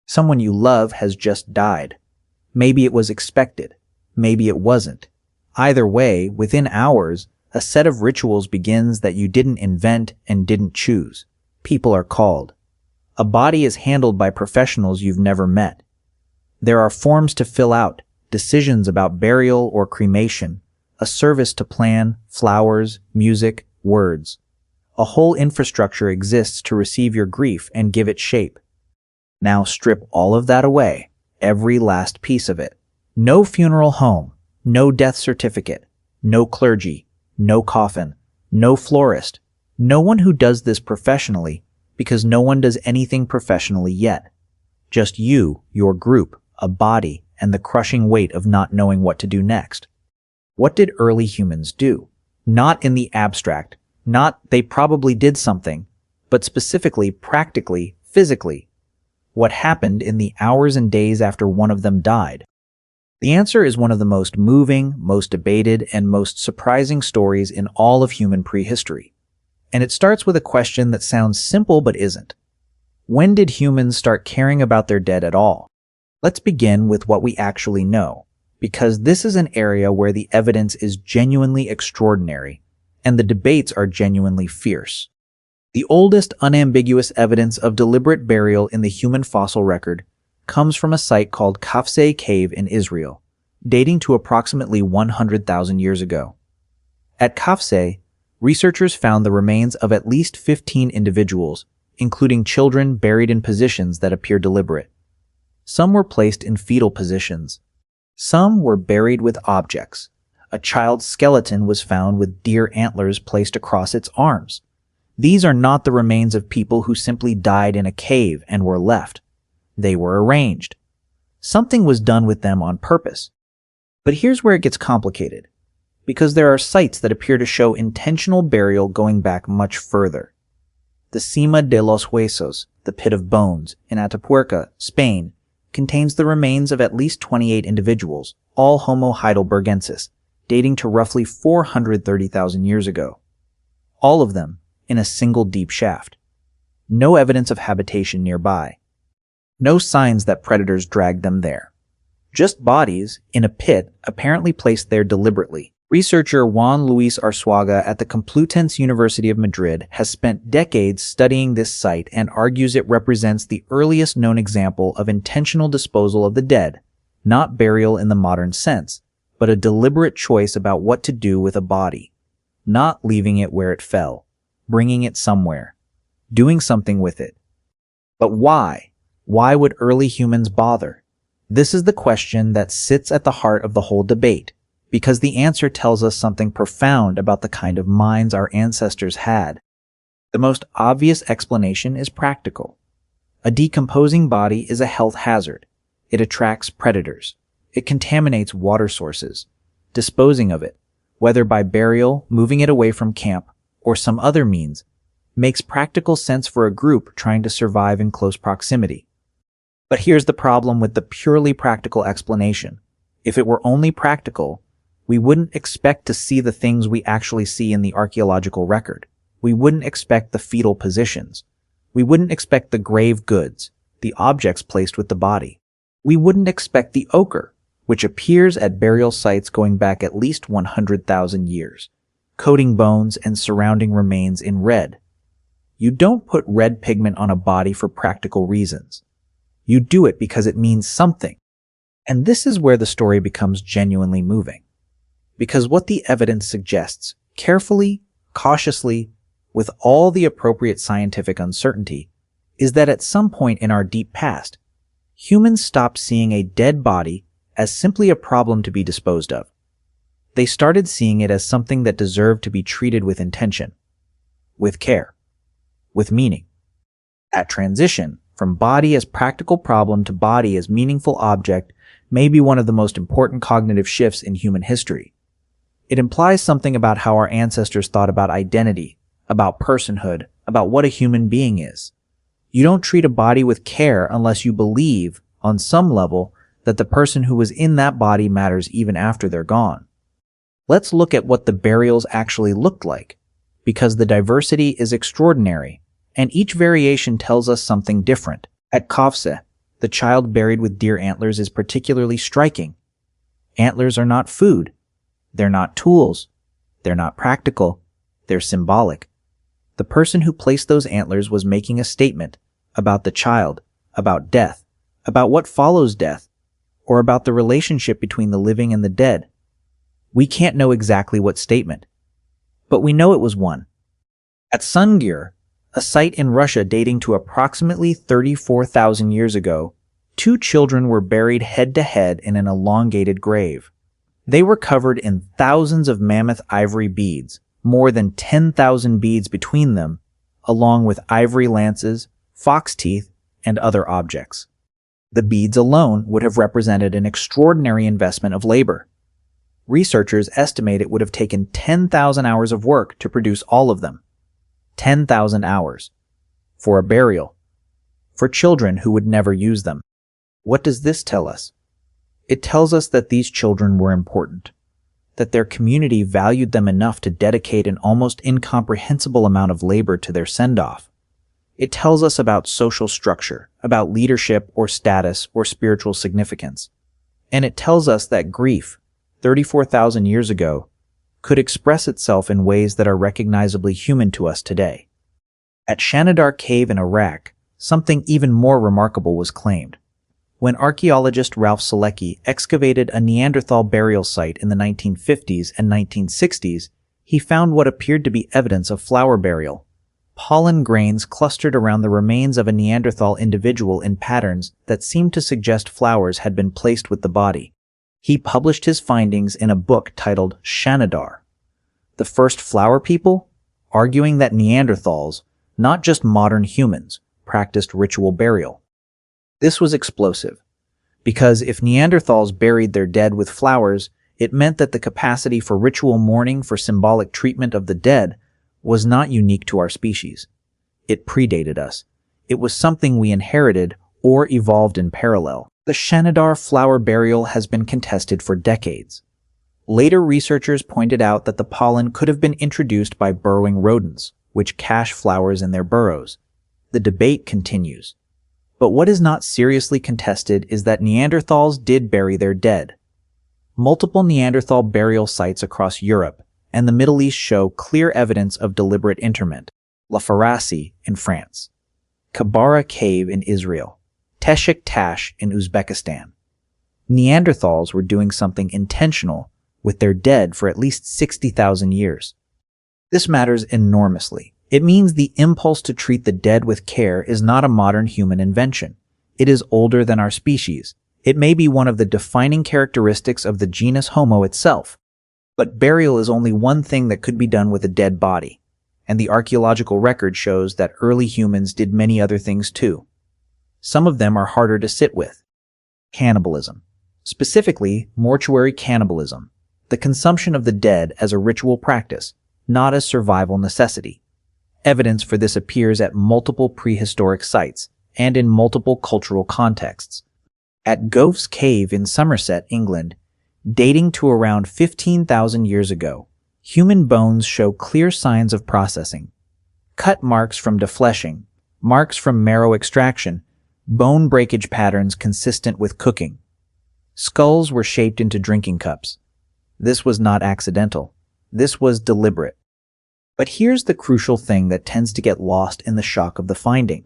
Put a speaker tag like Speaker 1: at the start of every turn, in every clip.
Speaker 1: Someone you love has just died. Maybe it was expected. Maybe it wasn't. Either way, within hours, a set of rituals begins that you didn't invent and didn't choose. People are called. A body is handled by professionals you've never met. There are forms to fill out, decisions about burial or cremation, a service to plan, flowers, music, words. A whole infrastructure exists to receive your grief and give it shape. Now strip all of that away, every last piece of it. No funeral home, no death certificate, no clergy, no coffin, no florist, no one who does this professionally, because no one does anything professionally yet. Just you, your group, a body, and the crushing weight of not knowing what to do next. What did early humans do? Not in the abstract, not they probably did something, but specifically, practically, physically. What happened in the hours and days after one of them died? The answer is one of the most moving, most debated, and most surprising stories in all of human prehistory. And it starts with a question that sounds simple but isn't. When did humans start caring about their dead at all? Let's begin with what we actually know, because this is an area where the evidence is genuinely extraordinary, and the debates are genuinely fierce. The oldest unambiguous evidence of deliberate burial in the human fossil record comes from a site called Kafse Cave in Israel, dating to approximately 100,000 years ago. At Kafse, researchers found the remains of at least 15 individuals, including children buried in positions that appear deliberate. Some were placed in fetal positions. Some were buried with objects. A child's skeleton was found with deer antlers placed across its arms. These are not the remains of people who simply died in a cave and were left. They were arranged. Something was done with them on purpose. But here's where it gets complicated, because there are sites that appear to show intentional burial going back much further. The Cima de los Huesos, the Pit of Bones, in Atapuerca, Spain, contains the remains of at least 28 individuals, all Homo heidelbergensis, dating to roughly 430,000 years ago. All of them in a single deep shaft. No evidence of habitation nearby. No signs that predators dragged them there. Just bodies in a pit apparently placed there deliberately. Researcher Juan Luis Arzuaga at the Complutense University of Madrid has spent decades studying this site and argues it represents the earliest known example of intentional disposal of the dead, not burial in the modern sense, but a deliberate choice about what to do with a body, not leaving it where it fell, bringing it somewhere, doing something with it. But why? Why would early humans bother? This is the question that sits at the heart of the whole debate, because the answer tells us something profound about the kind of minds our ancestors had. The most obvious explanation is practical. A decomposing body is a health hazard. It attracts predators. It contaminates water sources. Disposing of it, whether by burial, moving it away from camp, or some other means, makes practical sense for a group trying to survive in close proximity. But here's the problem with the purely practical explanation. If it were only practical, we wouldn't expect to see the things we actually see in the archaeological record. We wouldn't expect the fetal positions. We wouldn't expect the grave goods, the objects placed with the body. We wouldn't expect the ochre, which appears at burial sites going back at least 100,000 years, coating bones and surrounding remains in red. You don't put red pigment on a body for practical reasons. You do it because it means something. And this is where the story becomes genuinely moving. Because what the evidence suggests, carefully, cautiously, with all the appropriate scientific uncertainty, is that at some point in our deep past, humans stopped seeing a dead body as simply a problem to be disposed of. They started seeing it as something that deserved to be treated with intention, with care, with meaning. That transition from body as practical problem to body as meaningful object may be one of the most important cognitive shifts in human history. It implies something about how our ancestors thought about identity, about personhood, about what a human being is. You don't treat a body with care unless you believe, on some level, that the person who was in that body matters even after they're gone. Let's look at what the burials actually looked like, because the diversity is extraordinary, and each variation tells us something different. At Kafse, The child buried with deer antlers is particularly striking. Antlers are not food. They're not tools. They're not practical. They're symbolic. The person who placed those antlers was making a statement about the child, about death, about what follows death, or about the relationship between the living and the dead. We can't know exactly what statement, but we know it was one. At Sungir, a site in Russia dating to approximately 34,000 years ago, 2 children were buried head-to-head in an elongated grave. They were covered in thousands of mammoth ivory beads, more than 10,000 beads between them, along with ivory lances, fox teeth, and other objects. The beads alone would have represented an extraordinary investment of labor. Researchers estimate it would have taken 10,000 hours of work to produce all of them. 10,000 hours. For a burial. For children who would never use them. What does this tell us? It tells us that these children were important, that their community valued them enough to dedicate an almost incomprehensible amount of labor to their send-off. It tells us about social structure, about leadership or status or spiritual significance. And it tells us that grief, 34,000 years ago, could express itself in ways that are recognizably human to us today. At Shanidar Cave in Iraq, something even more remarkable was claimed. When archaeologist Ralph Selecki excavated a Neanderthal burial site in the 1950s and 1960s, he found what appeared to be evidence of flower burial. Pollen grains clustered around the remains of a Neanderthal individual in patterns that seemed to suggest flowers had been placed with the body. He published his findings in a book titled Shanidar, the First Flower People, arguing that Neanderthals, not just modern humans, practiced ritual burial. This was explosive, because if Neanderthals buried their dead with flowers, it meant that the capacity for ritual mourning for symbolic treatment of the dead was not unique to our species. It predated us. It was something we inherited or evolved in parallel. The Shanidar flower burial has been contested for decades. Later researchers pointed out that the pollen could have been introduced by burrowing rodents, which cache flowers in their burrows. The debate continues. But what is not seriously contested is that Neanderthals did bury their dead. Multiple Neanderthal burial sites across Europe and the Middle East show clear evidence of deliberate interment. La Farasi in France, Kabara Cave in Israel, Teshik Tash in Uzbekistan. Neanderthals were doing something intentional with their dead for at least 60,000 years. This matters enormously. It means the impulse to treat the dead with care is not a modern human invention. It is older than our species. It may be one of the defining characteristics of the genus Homo itself. But burial is only one thing that could be done with a dead body, and the archaeological record shows that early humans did many other things too. Some of them are harder to sit with. Cannibalism. Specifically, mortuary cannibalism, the consumption of the dead as a ritual practice, not as survival necessity. Evidence for this appears at multiple prehistoric sites and in multiple cultural contexts. At Gough's Cave in Somerset, England, dating to around 15,000 years ago, human bones show clear signs of processing. Cut marks from defleshing, marks from marrow extraction, bone breakage patterns consistent with cooking. Skulls were shaped into drinking cups. This was not accidental. This was deliberate. But here's the crucial thing that tends to get lost in the shock of the finding.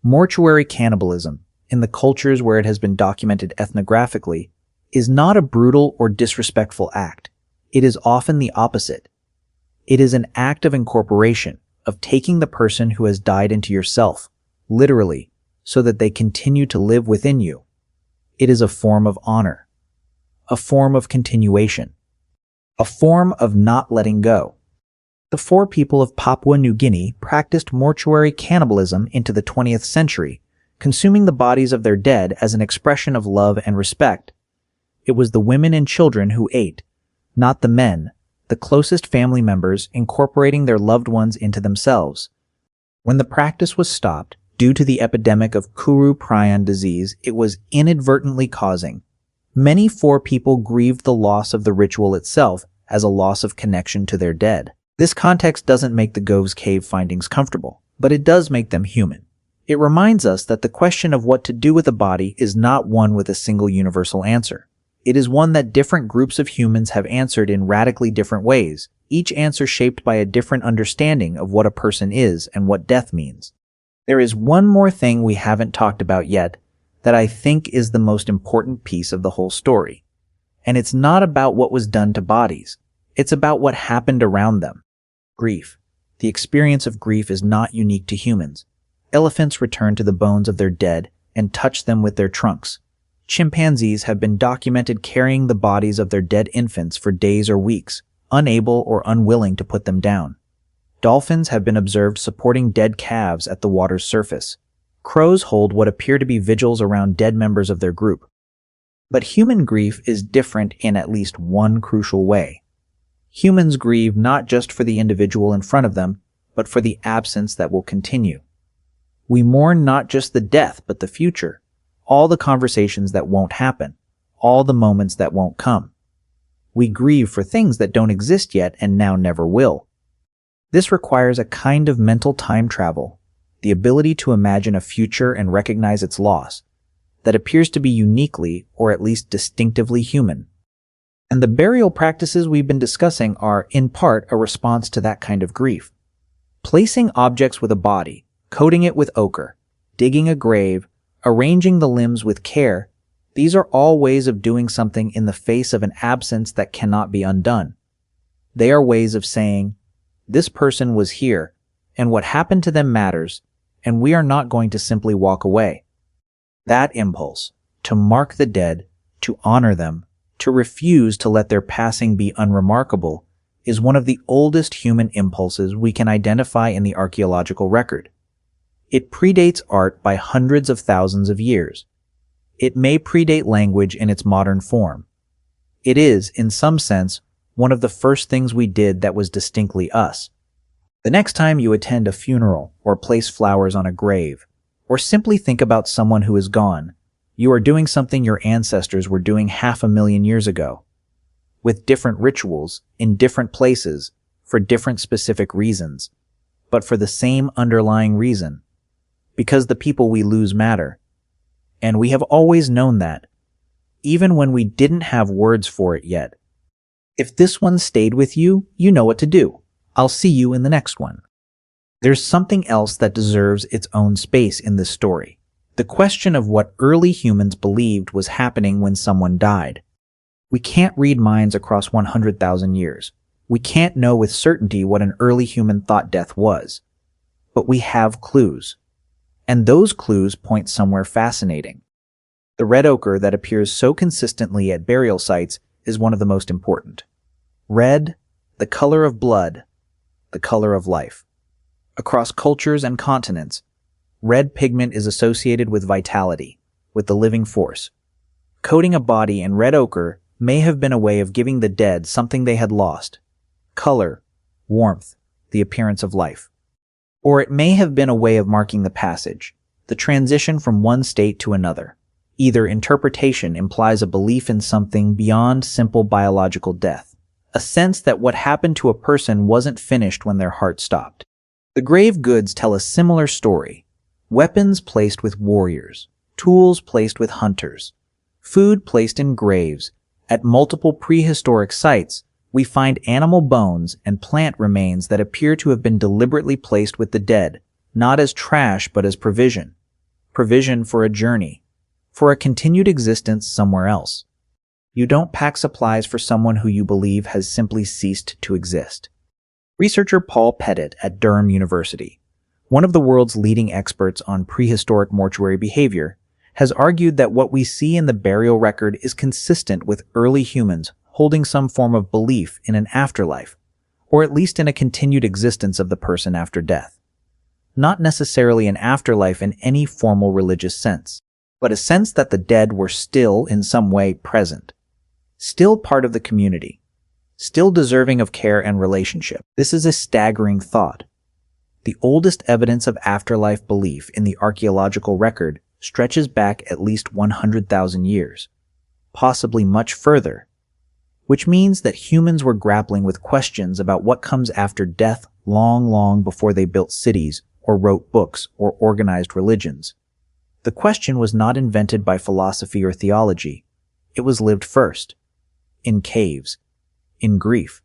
Speaker 1: Mortuary cannibalism, in the cultures where it has been documented ethnographically, is not a brutal or disrespectful act. It is often the opposite. It is an act of incorporation, of taking the person who has died into yourself, literally, so that they continue to live within you. It is a form of honor, a form of continuation, a form of not letting go. The four people of Papua New Guinea practiced mortuary cannibalism into the 20th century, consuming the bodies of their dead as an expression of love and respect. It was the women and children who ate, not the men, the closest family members incorporating their loved ones into themselves. When the practice was stopped, due to the epidemic of Kuru prion disease it was inadvertently causing, many Four people grieved the loss of the ritual itself as a loss of connection to their dead. This context doesn't make the Gough's Cave findings comfortable, but it does make them human. It reminds us that the question of what to do with a body is not one with a single universal answer. It is one that different groups of humans have answered in radically different ways, each answer shaped by a different understanding of what a person is and what death means. There is one more thing we haven't talked about yet that I think is the most important piece of the whole story. And it's not about what was done to bodies. It's about what happened around them. Grief. The experience of grief is not unique to humans. Elephants return to the bones of their dead and touch them with their trunks. Chimpanzees have been documented carrying the bodies of their dead infants for days or weeks, unable or unwilling to put them down. Dolphins have been observed supporting dead calves at the water's surface. Crows hold what appear to be vigils around dead members of their group. But human grief is different in at least one crucial way. Humans grieve not just for the individual in front of them, but for the absence that will continue. We mourn not just the death, but the future, all the conversations that won't happen, all the moments that won't come. We grieve for things that don't exist yet and now never will. This requires a kind of mental time travel, the ability to imagine a future and recognize its loss, that appears to be uniquely, or at least distinctively human. And the burial practices we've been discussing are, in part, a response to that kind of grief. Placing objects with a body, coating it with ochre, digging a grave, arranging the limbs with care, these are all ways of doing something in the face of an absence that cannot be undone. They are ways of saying, this person was here, and what happened to them matters, and we are not going to simply walk away. That impulse, to mark the dead, to honor them, to refuse to let their passing be unremarkable, is one of the oldest human impulses we can identify in the archaeological record. It predates art by hundreds of thousands of years. It may predate language in its modern form. It is, in some sense, one of the first things we did that was distinctly us. The next time you attend a funeral or place flowers on a grave, or simply think about someone who is gone, you are doing something your ancestors were doing 500,000 years ago, with different rituals, in different places, for different specific reasons, but for the same underlying reason, because the people we lose matter. And we have always known that, even when we didn't have words for it yet. If this one stayed with you, you know what to do. I'll see you in the next one. There's something else that deserves its own space in this story. The question of what early humans believed was happening when someone died. We can't read minds across 100,000 years. We can't know with certainty what an early human thought death was. But we have clues. And those clues point somewhere fascinating. The red ochre that appears so consistently at burial sites is one of the most important. Red, the color of blood, the color of life. Across cultures and continents, red pigment is associated with vitality, with the living force. Coating a body in red ochre may have been a way of giving the dead something they had lost: color, warmth, the appearance of life. Or it may have been a way of marking the passage, the transition from one state to another. Either interpretation implies a belief in something beyond simple biological death, a sense that what happened to a person wasn't finished when their heart stopped. The grave goods tell a similar story. Weapons placed with warriors, tools placed with hunters, food placed in graves. At multiple prehistoric sites, we find animal bones and plant remains that appear to have been deliberately placed with the dead, not as trash but as provision. Provision for a journey, for a continued existence somewhere else. You don't pack supplies for someone who you believe has simply ceased to exist. Researcher Paul Pettit at Durham University, one of the world's leading experts on prehistoric mortuary behavior, has argued that what we see in the burial record is consistent with early humans holding some form of belief in an afterlife, or at least in a continued existence of the person after death. Not necessarily an afterlife in any formal religious sense, but a sense that the dead were still in some way present, still part of the community, still deserving of care and relationship. This is a staggering thought. The oldest evidence of afterlife belief in the archaeological record stretches back at least 100,000 years, possibly much further, which means that humans were grappling with questions about what comes after death long before they built cities or wrote books, or organized religions. The question was not invented by philosophy or theology. It was lived first. In caves. In grief.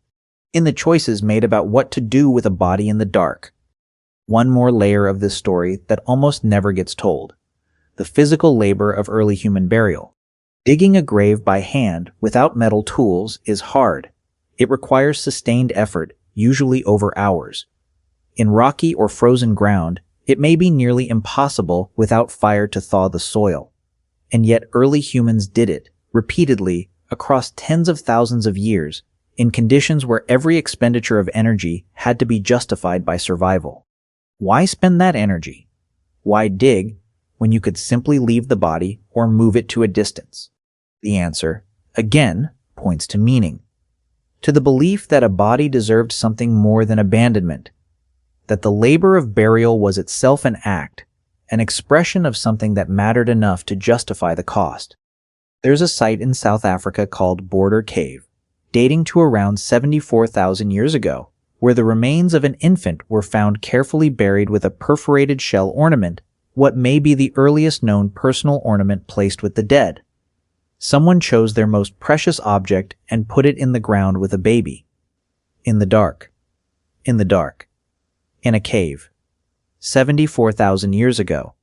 Speaker 1: In the choices made about what to do with a body in the dark. One more layer of this story that almost never gets told. The physical labor of early human burial. Digging a grave by hand without metal tools is hard. It requires sustained effort, usually over hours. In rocky or frozen ground, it may be nearly impossible without fire to thaw the soil. And yet early humans did it, repeatedly, across tens of thousands of years, in conditions where every expenditure of energy had to be justified by survival. Why spend that energy? Why dig when you could simply leave the body or move it to a distance? The answer, again, points to meaning. To the belief that a body deserved something more than abandonment, that the labor of burial was itself an act, an expression of something that mattered enough to justify the cost. There's a site in South Africa called Border Cave, dating to around 74,000 years ago, where the remains of an infant were found carefully buried with a perforated shell ornament, what may be the earliest known personal ornament placed with the dead. Someone chose their most precious object and put it in the ground with a baby. In the dark. In the dark. In a cave. 74,000 years ago.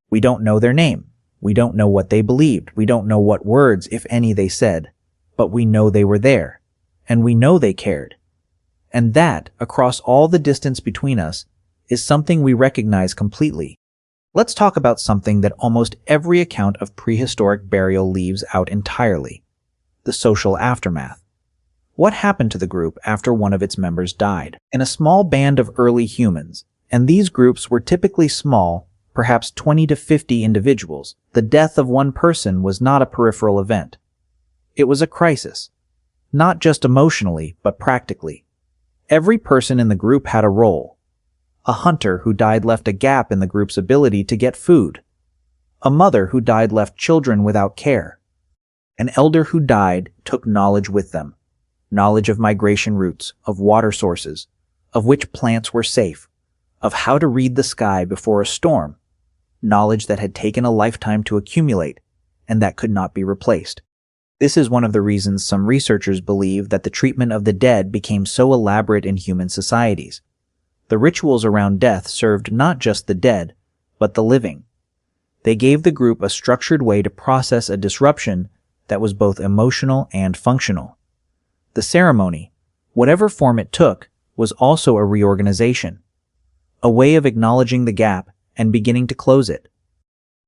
Speaker 1: We don't know their name. We don't know what they believed. We don't know what words, if any, they said. But we know they were there. And we know they cared. And that, across all the distance between us, is something we recognize completely. Let's talk about something that almost every account of prehistoric burial leaves out entirely. The social aftermath. What happened to the group after one of its members died? In a small band of early humans, and these groups were typically small, perhaps 20 to 50 individuals, the death of one person was not a peripheral event. It was a crisis. Not just emotionally, but practically. Every person in the group had a role. A hunter who died left a gap in the group's ability to get food. A mother who died left children without care. An elder who died took knowledge with them. Knowledge of migration routes, of water sources, of which plants were safe, of how to read the sky before a storm. Knowledge that had taken a lifetime to accumulate, and that could not be replaced. This is one of the reasons some researchers believe that the treatment of the dead became so elaborate in human societies. The rituals around death served not just the dead, but the living. They gave the group a structured way to process a disruption that was both emotional and functional. The ceremony, whatever form it took, was also a reorganization, a way of acknowledging the gap and beginning to close it.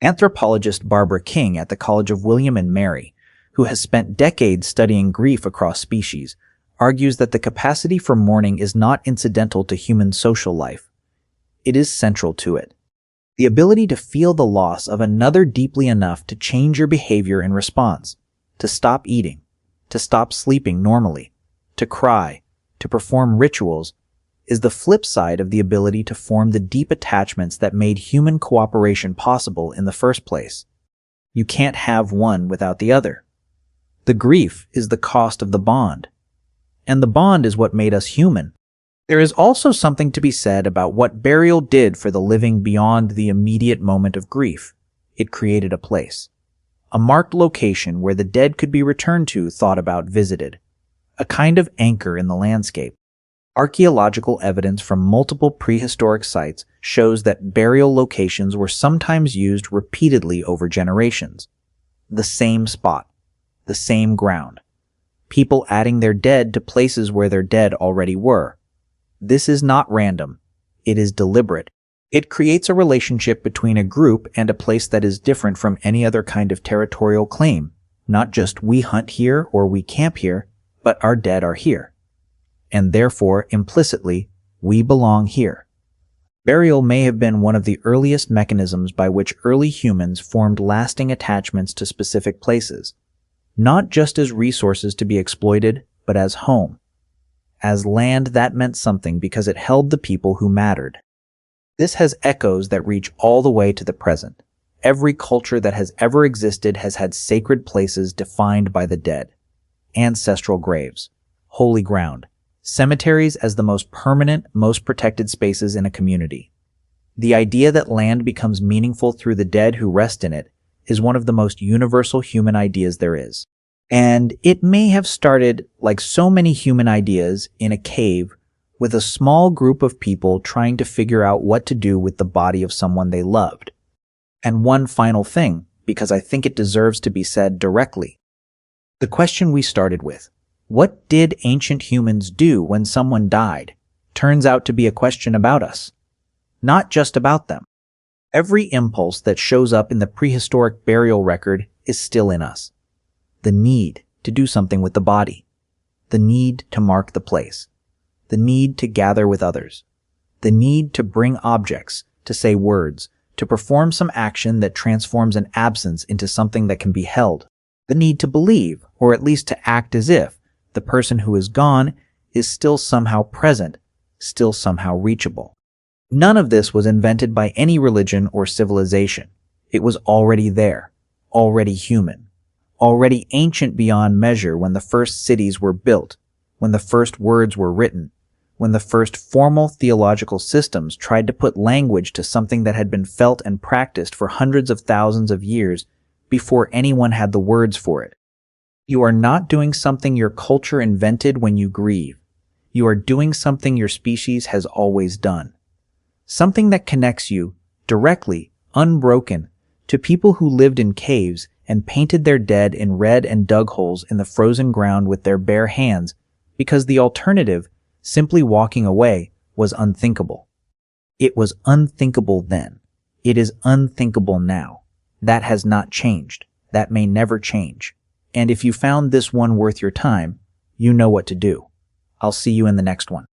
Speaker 1: Anthropologist Barbara King at the College of William and Mary, who has spent decades studying grief across species, argues that the capacity for mourning is not incidental to human social life. It is central to it. The ability to feel the loss of another deeply enough to change your behavior in response, to stop eating, to stop sleeping normally, to cry, to perform rituals, is the flip side of the ability to form the deep attachments that made human cooperation possible in the first place. You can't have one without the other. The grief is the cost of the bond. And the bond is what made us human. There is also something to be said about what burial did for the living beyond the immediate moment of grief. It created a place. A marked location where the dead could be returned to, thought about, visited. A kind of anchor in the landscape. Archaeological evidence from multiple prehistoric sites shows that burial locations were sometimes used repeatedly over generations. The same spot. The same ground. People adding their dead to places where their dead already were. This is not random. It is deliberate. It creates a relationship between a group and a place that is different from any other kind of territorial claim. Not just we hunt here or we camp here, but our dead are here. And therefore, implicitly, we belong here. Burial may have been one of the earliest mechanisms by which early humans formed lasting attachments to specific places. Not just as resources to be exploited, but as home. As land that meant something because it held the people who mattered. This has echoes that reach all the way to the present. Every culture that has ever existed has had sacred places defined by the dead. Ancestral graves, holy ground, cemeteries as the most permanent, most protected spaces in a community. The idea that land becomes meaningful through the dead who rest in it is one of the most universal human ideas there is. And it may have started, like so many human ideas, in a cave with a small group of people trying to figure out what to do with the body of someone they loved. And one final thing, because I think it deserves to be said directly. The question we started with, what did ancient humans do when someone died, turns out to be a question about us, not just about them. Every impulse that shows up in the prehistoric burial record is still in us. The need to do something with the body, the need to mark the place, the need to gather with others, the need to bring objects, to say words, to perform some action that transforms an absence into something that can be held, the need to believe, or at least to act as if, the person who is gone is still somehow present, still somehow reachable. None of this was invented by any religion or civilization. It was already there, already human, already ancient beyond measure when the first cities were built, when the first words were written, when the first formal theological systems tried to put language to something that had been felt and practiced for hundreds of thousands of years before anyone had the words for it. You are not doing something your culture invented when you grieve. You are doing something your species has always done. Something that connects you, directly, unbroken, to people who lived in caves and painted their dead in red and dug holes in the frozen ground with their bare hands, because the alternative, simply walking away, was unthinkable. It was unthinkable then. It is unthinkable now. That has not changed. That may never change. And if you found this one worth your time, you know what to do. I'll see you in the next one.